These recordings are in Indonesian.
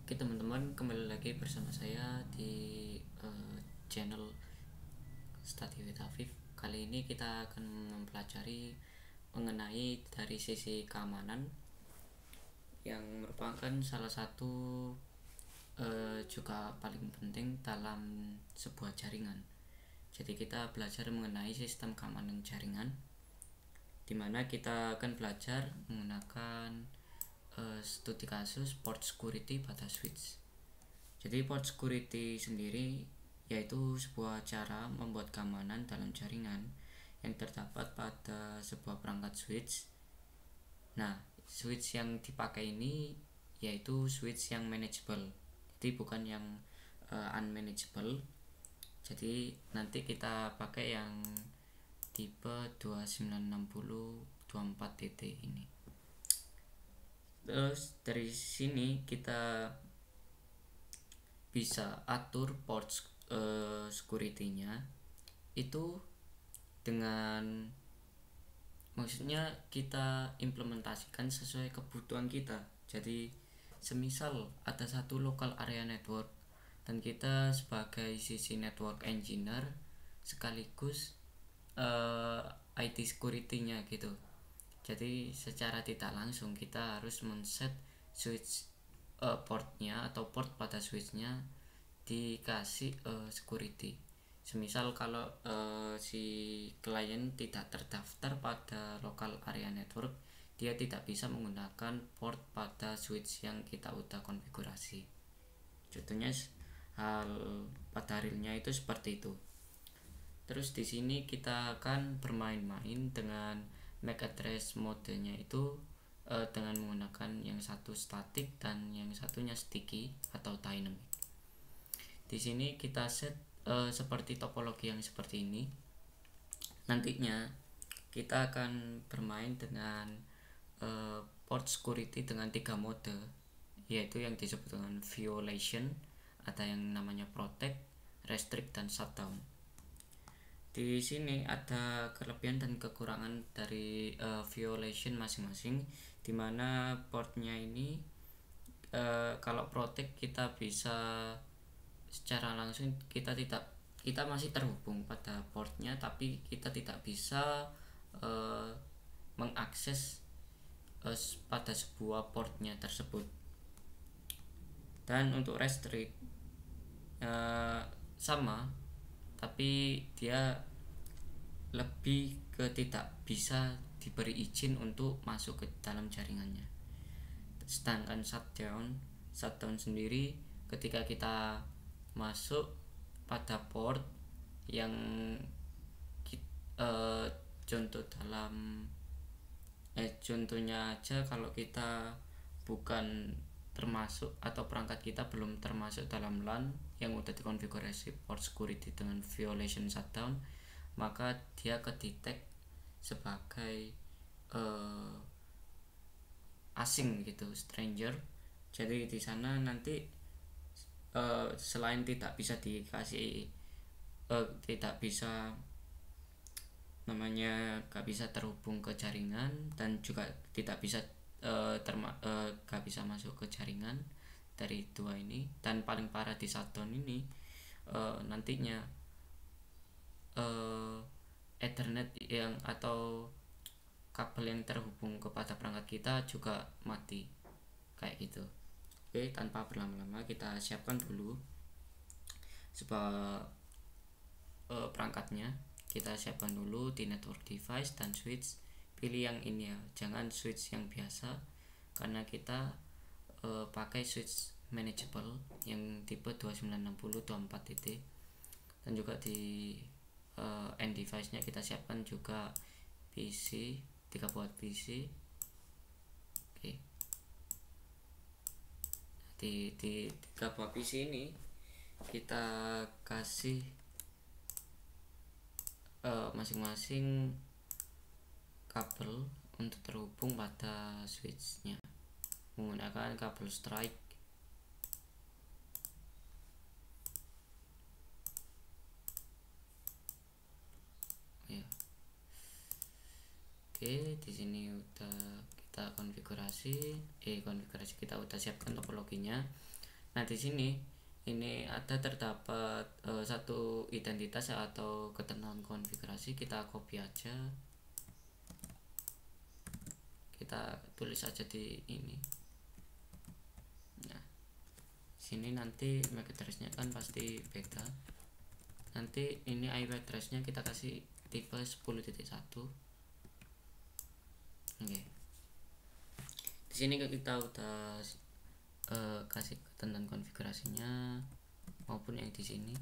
Oke teman-teman, kembali lagi bersama saya di channel Study with Afif. Kali ini kita akan mempelajari mengenai dari sisi keamanan yang merupakan salah satu juga paling penting dalam sebuah jaringan. Jadi kita belajar mengenai sistem keamanan jaringan, dimana kita akan belajar menggunakan studi kasus port security pada switch. Jadi port security sendiri yaitu sebuah cara membuat keamanan dalam jaringan yang terdapat pada sebuah perangkat switch. Nah, switch yang dipakai ini yaitu switch yang manageable, jadi bukan yang unmanageable. Jadi nanti kita pakai yang tipe 296024TT ini. Terus dari sini kita bisa atur port security-nya itu dengan, maksudnya kita implementasikan sesuai kebutuhan kita. Jadi semisal ada satu local area network dan kita sebagai sisi network engineer sekaligus IT security-nya gitu. Jadi secara tidak langsung kita harus men-set switch portnya atau port pada switchnya dikasih security. Semisal kalau si klien tidak terdaftar pada local area network, dia tidak bisa menggunakan port pada switch yang kita udah konfigurasi. Contohnya hal pada realnya itu seperti itu. Terus di sini kita akan bermain-main dengan MAC address modenya itu dengan menggunakan yang satu static dan yang satunya sticky atau dynamic. Di sini kita set seperti topologi yang seperti ini. Nantinya kita akan bermain dengan port security dengan 3 mode, yaitu yang disebut dengan violation, ada yang namanya protect, restrict, dan shutdown. Di sini ada kelebihan dan kekurangan dari violation masing-masing, dimana portnya ini kalau protect kita bisa secara langsung, kita masih terhubung pada portnya, tapi kita tidak bisa mengakses pada sebuah portnya tersebut. Dan untuk restrict sama, tapi dia lebih ke tidak bisa diberi izin untuk masuk ke dalam jaringannya. Sedangkan shutdown sendiri ketika kita masuk pada port yang contohnya aja, kalau kita bukan termasuk atau perangkat kita belum termasuk dalam LAN yang udah dikonfigurasi port security dengan violation shutdown, maka dia kedetek sebagai asing gitu, stranger. Jadi di sana nanti selain tidak bisa dikasih tidak bisa gak bisa terhubung ke jaringan, dan juga tidak bisa gak bisa masuk ke jaringan dari dua ini. Dan paling parah di shutdown ini nantinya Ethernet yang atau kabel yang terhubung kepada perangkat kita juga mati kayak gitu. Oke, tanpa berlama-lama kita siapkan dulu sebuah perangkatnya. Kita siapkan dulu di network device dan switch. Pilih yang ini ya, jangan switch yang biasa, karena kita pakai switch manageable yang tipe 296024TT. Dan juga di end device nya kita siapkan juga PC, 3 buah PC. Oke, di 3 buah PC ini kita kasih masing-masing kabel untuk terhubung pada switchnya menggunakan kabel strike. Ya. Oke, di sini udah kita konfigurasi kita udah siapkan topologinya. Nah di sini ini ada terdapat satu identitas atau ketentuan konfigurasi, kita copy aja, kita tulis aja di ini. Nah sini nanti MAC address-nya kan pasti beda. Nanti ini IP address-nya kita kasih tipe 10.1. Oke. Di sini kita udah kasih ketentuan konfigurasinya maupun yang di sini.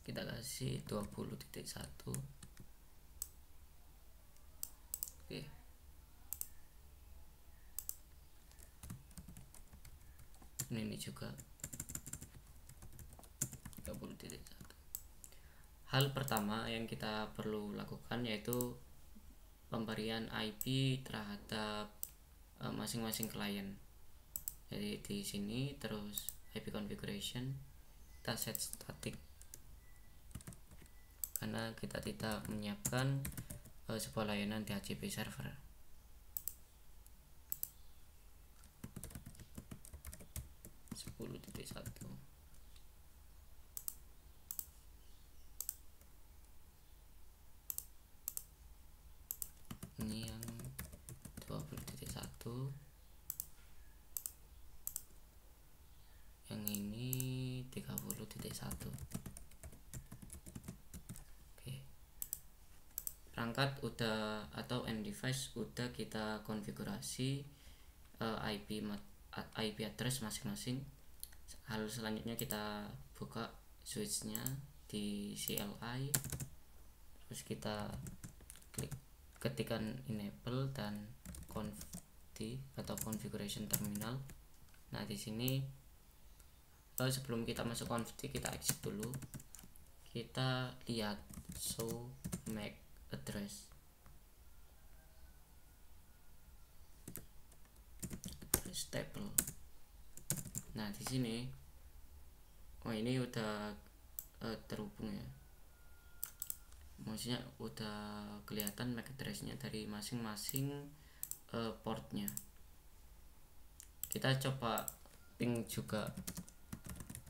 Kita kasih 20.1. Oke. Ini juga 20.1. Hal pertama yang kita perlu lakukan yaitu pemberian IP terhadap masing-masing klien. Jadi di sini terus IP configuration kita set static karena kita tidak menyiapkan sebuah layanan DHCP server. Ini yang 20.1, yang ini 30.1. Oke, perangkat udah atau end device udah kita konfigurasi IP address masing-masing. Hal selanjutnya kita buka switchnya di CLI, terus kita klik ketikan enable dan conf atau configuration terminal. Nah di sini sebelum kita masuk conf kita exit dulu, kita lihat show MAC address table. Nah di sini ini udah terhubung ya, maksudnya udah kelihatan MAC address-nya dari masing-masing portnya. Kita coba ping juga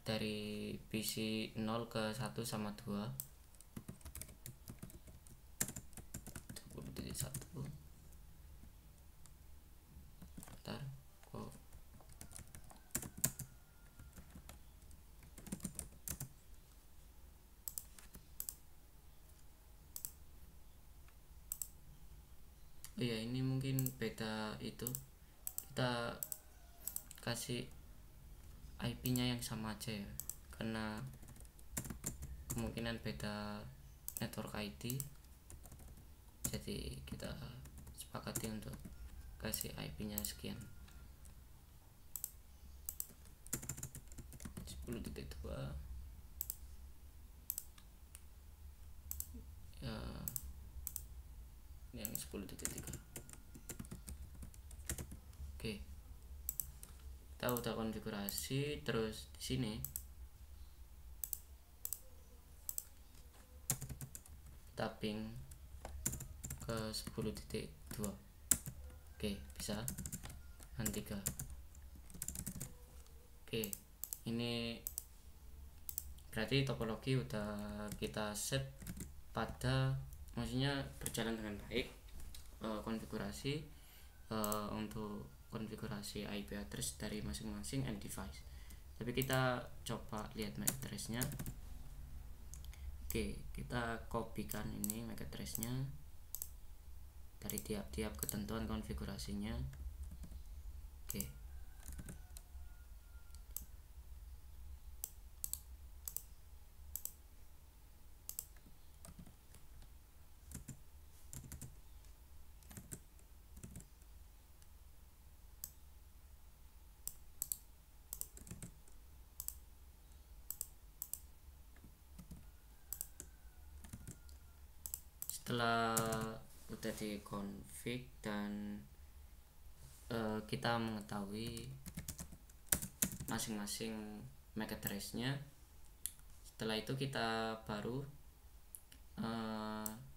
dari PC 0 ke 1 sama 2. 20.1. Bentar, kok iya ini mungkin beda, itu kita kasih IP-nya yang sama aja ya, karena kemungkinan beda network ID. Jadi kita sepakati untuk kasih IP-nya sekian. 10.2 ya, yang 10.3. Oke, kita udah konfigurasi. Terus di sini tapping ke 10.2. Oke, bisa dan 3. Oke, ini berarti topologi udah kita set pada, maksudnya berjalan dengan baik. Konfigurasi untuk konfigurasi IP address dari masing-masing end device. Tapi kita coba lihat MAC address-nya. Oke, kita kopikan ini MAC address-nya dari tiap-tiap ketentuan konfigurasinya. Oke. Setelah udah di config dan kita mengetahui masing-masing MAC address-nya, setelah itu kita baru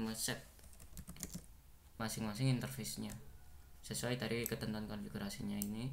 ngeset masing-masing interface-nya. sesuai dari ketentuan konfigurasinya ini.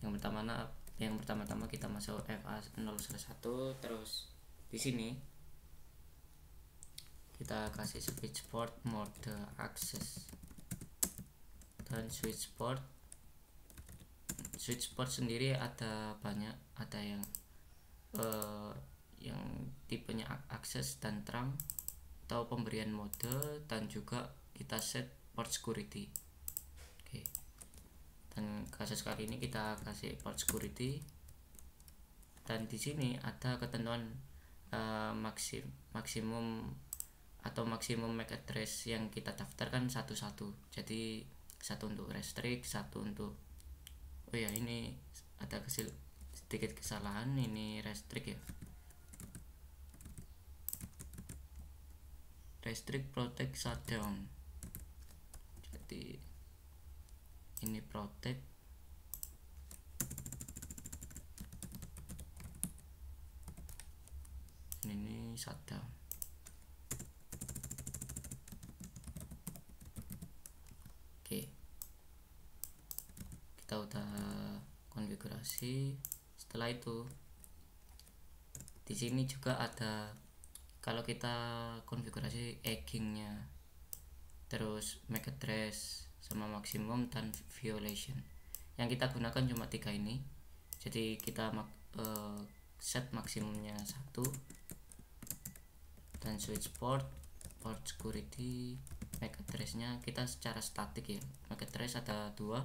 Yang pertama-tama kita masuk FA0/1, terus di sini kita kasih switchboard mode access dan switchboard sendiri ada banyak, ada yang tipenya akses dan trunk atau pemberian mode, dan juga kita set port security. Oke. Dan kasus kali ini kita kasih port security, dan di sini ada ketentuan maksimum MAC address yang kita daftarkan satu-satu. Jadi satu untuk restrict, satu untuk ini ada sedikit kesalahan, ini restrict ya, restrict protect shutdown. Jadi ini protect, ini shutdown. Oke, kita udah konfigurasi. Setelah itu di sini juga ada, kalau kita konfigurasi eggingnya, terus MAC address sama maksimum dan violation, yang kita gunakan cuma 3 ini. Jadi kita set maksimumnya 1, dan switchboard, port security, MAC address-nya kita secara statik ya. MAC address ada 2,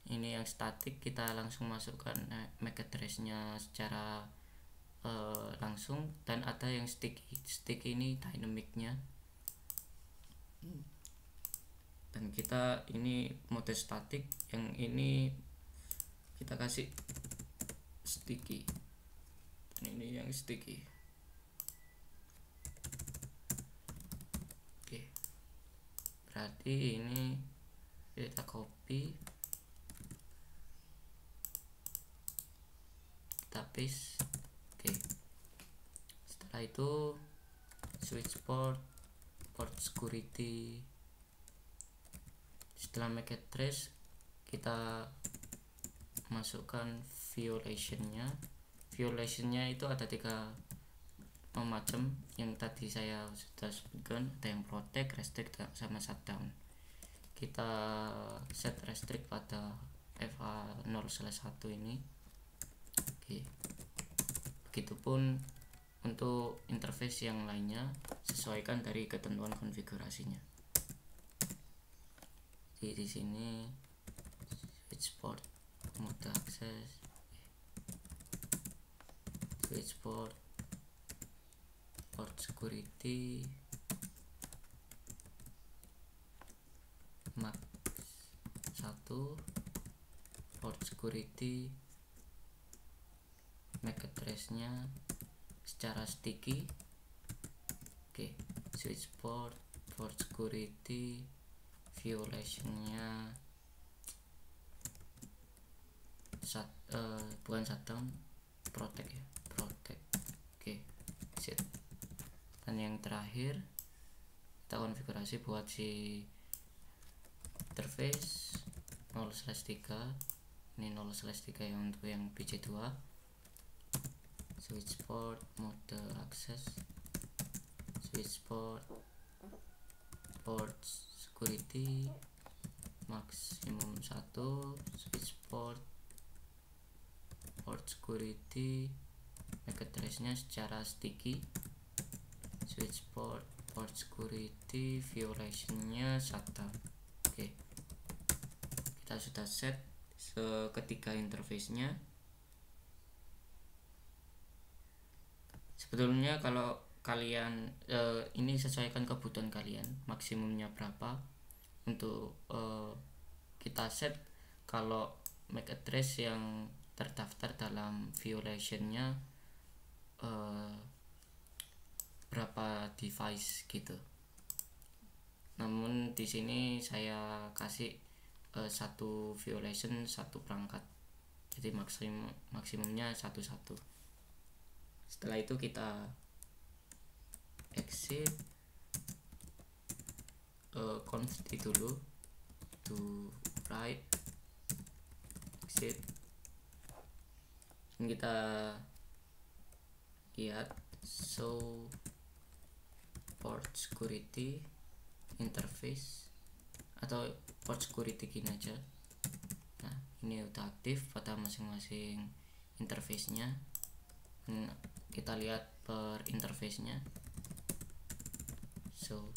ini yang statik kita langsung masukkan MAC address-nya secara langsung, dan ada yang sticky ini dynamic-nya, dan kita ini mode statik, yang ini kita kasih sticky, dan ini yang sticky. Oke, berarti ini kita copy, kita paste. Oke, setelah itu switchboard, port security, setelah MAC address kita masukkan violationnya itu ada 3 macam yang tadi saya sudah sebutkan, ada yang protect, restrict, sama shutdown. Kita set restrict pada FA0/1 ini. Oke, begitupun untuk interface yang lainnya, sesuaikan dari ketentuan konfigurasinya. Di sini switchboard mode access, switchboard, port security, MAC 1, port security, MAC address-nya secara sticky. Oke, switchboard, port security, violation-nya bukan shutdown, protect ya, protect. Oke, set. Dan yang terakhir kita konfigurasi buat si interface 0/3, ini 0/3 yang untuk yang BC2, switchboard mode access, switchboard, port security, maksimum 1, switchboard, port security, MAC address-nya secara sticky, switchboard, port security, violation-nya shutdown. Oke, kita sudah set ketiga interface-nya. Sebetulnya kalau kalian ini sesuaikan kebutuhan kalian, maksimumnya berapa untuk kita set. Kalau MAC address yang terdaftar dalam violation-nya berapa device gitu. Namun di sini saya kasih 1 violation 1 perangkat, jadi maksimumnya 1. Setelah itu kita exit, const itu dulu to write exit. Ini kita lihat show port security interface atau port security gini aja. Nah ini udah aktif pada masing-masing interface nya. Kita lihat per interface nya. So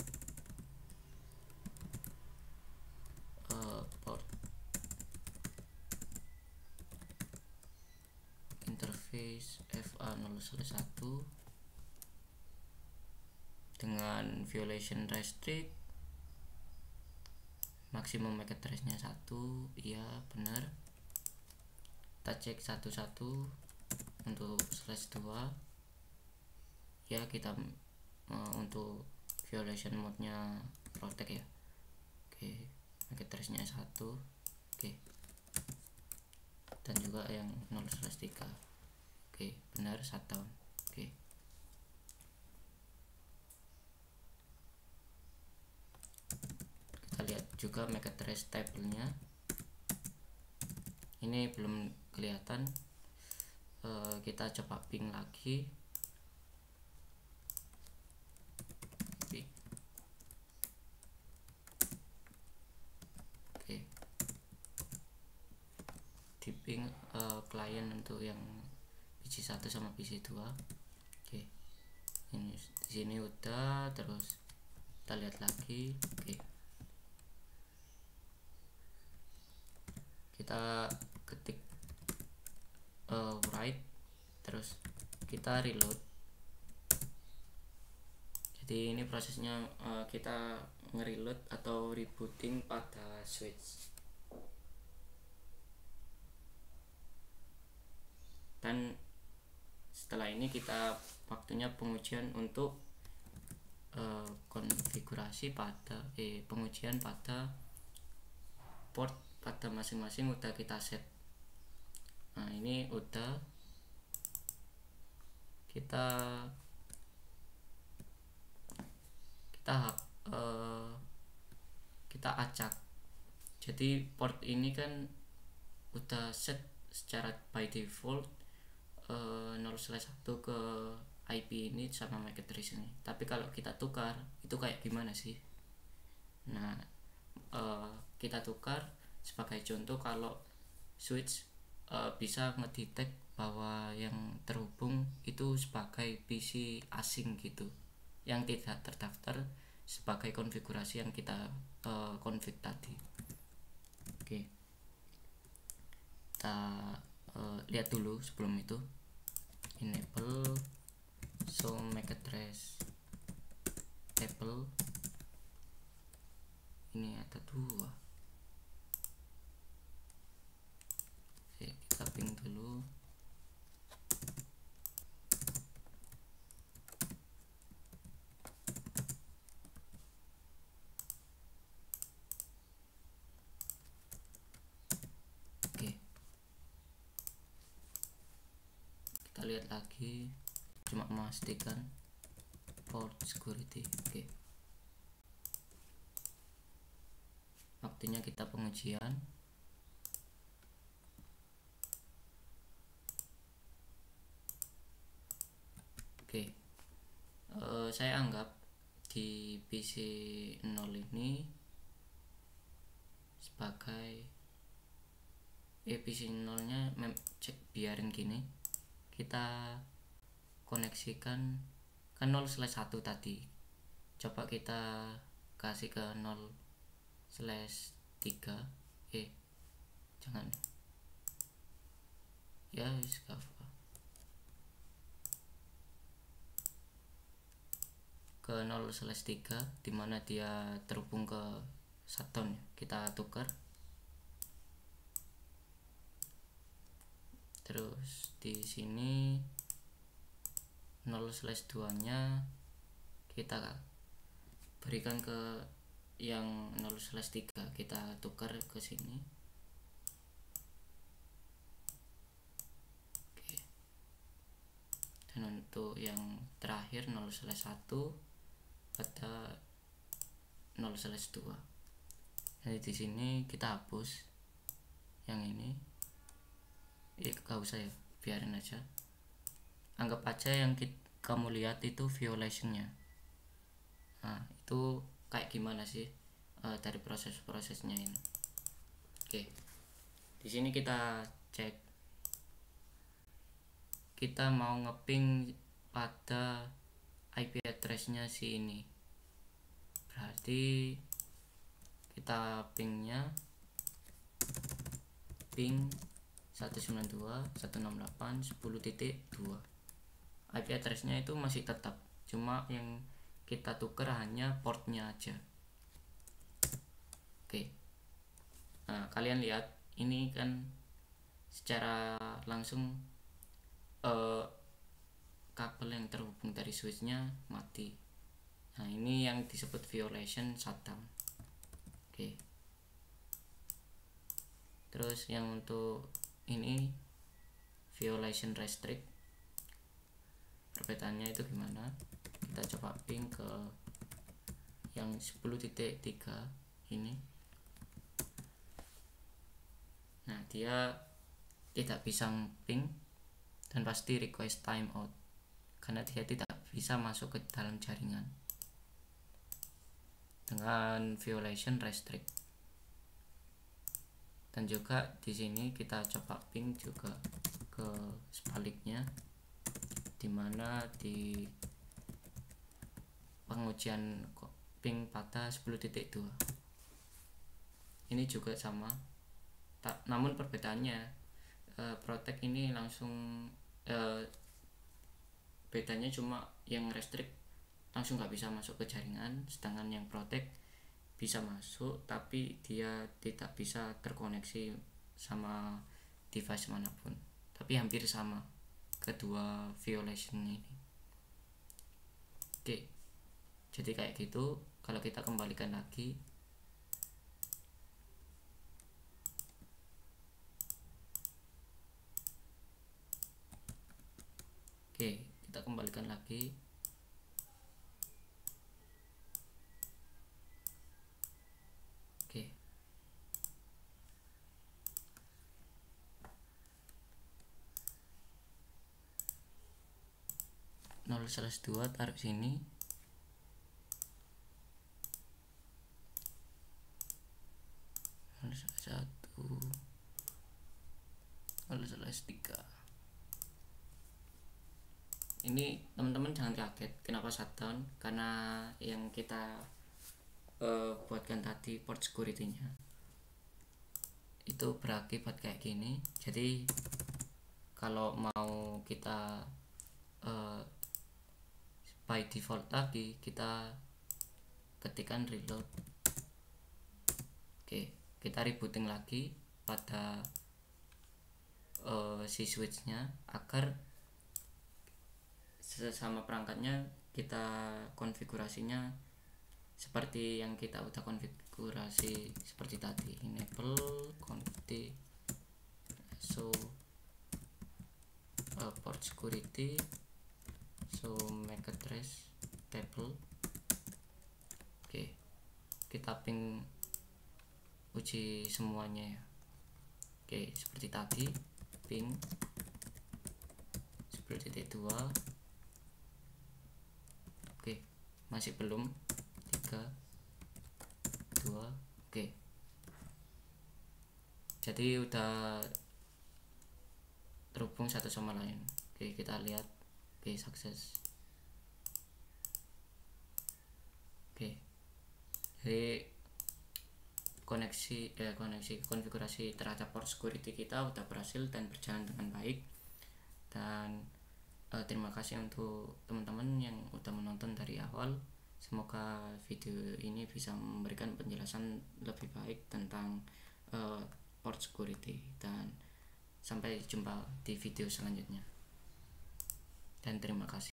port interface FA0/1 dengan violation restrict, maksimum MAC address nya 1, iya benar. Kita cek satu-satu. Untuk /2 ya kita untuk violation mode nya protect ya. Oke, MAC address nya 1. Oke, dan juga yang 0/3. Oke, benar, shutdown. Oke, kita lihat juga MAC address table nya. Ini belum kelihatan. Kita coba ping lagi. Oke, di ping klien untuk yang PC1 sama PC2. Oke, ini di sini udah. Terus kita lihat lagi. Oke, kita ketik write, terus kita reload. Jadi ini prosesnya kita nge-reload atau rebooting pada switch. Dan setelah ini kita waktunya pengujian untuk konfigurasi pada pengujian pada port pada masing-masing udah kita set. Nah ini udah kita acak. Jadi port ini kan udah set secara by default 0/1 ke IP ini sama MAC address ini. Tapi kalau kita tukar itu kayak gimana sih? Nah kita tukar sebagai contoh, kalau switch bisa ngedetect bahwa yang terhubung itu sebagai PC asing gitu, yang tidak terdaftar sebagai konfigurasi yang kita config tadi. Oke, kita lihat dulu sebelum itu. Enable show MAC address table. Ini ada 2. Oke, kita ping dulu. Oke, kita lihat lagi, cuma memastikan port security. Oke, waktunya kita pengujian. Oke, saya anggap di PC 0 ini sebagai PC 0 nya cek biarin gini, kita koneksikan ke 0/1 tadi. Coba kita kasih ke 0/3. Jangan ya, ke 0/3 dimana dia terhubung ke shutdown. Kita tukar. Terus di sini 0/2 nya kita berikan ke yang 0/3, kita tukar ke sini. Oke, dan untuk yang terakhir 0/1 pada 0/2. Jadi di sini kita hapus yang ini, gak usah ya, biarin aja. Anggap aja yang kamu lihat itu violationnya. Nah itu kayak gimana sih dari proses-prosesnya ini. Oke, di sini kita cek, kita mau ngeping pada IP address-nya si ini, berarti kita pingnya ping 192.168.10.2. IP address-nya itu masih tetap, cuma yang kita tuker hanya portnya aja. Oke, nah kalian lihat ini kan secara langsung kabel yang terhubung dari switchnya mati. Nah ini yang disebut violation shutdown. Oke, terus yang untuk ini violation restrict, perbedaannya itu gimana, kita coba ping ke yang 10.3 ini. Nah dia tidak bisa ping dan pasti request timeout karena dia tidak bisa masuk ke dalam jaringan dengan violation restrict. Dan juga di sini kita coba ping juga ke sebaliknya, dimana di pengujian ping pada 10.2 ini juga sama, namun perbedaannya protect ini langsung bedanya cuma yang restrict langsung nggak bisa masuk ke jaringan, sedangkan yang protect bisa masuk tapi dia tidak bisa terkoneksi sama device manapun. Tapi hampir sama kedua violation ini. Oke, jadi kayak gitu. Kalau kita kembalikan lagi, oke, kita kembalikan lagi. Oke, 0/2 taruh sini. satu 0/3. Ini teman-teman jangan kaget kenapa shutdown, karena yang kita buatkan tadi port security-nya itu berakibat kayak gini. Jadi kalau mau kita by default lagi, kita ketikkan reload. Oke, kita rebooting lagi pada si switchnya agar sesama perangkatnya kita konfigurasinya seperti yang kita udah konfigurasi seperti tadi, enable config so port security, so MAC address table. Oke, kita ping uji semuanya ya. Oke, seperti tadi ping 10.2. Oke, masih belum 3 2. Oke, jadi udah terhubung satu sama lain. Oke, kita lihat. Oke, sukses. Oke, jadi konfigurasi terhadap port security kita udah berhasil dan berjalan dengan baik. Dan terima kasih untuk teman-teman yang udah menonton dari awal. Semoga video ini bisa memberikan penjelasan lebih baik tentang port security, dan sampai jumpa di video selanjutnya, dan terima kasih.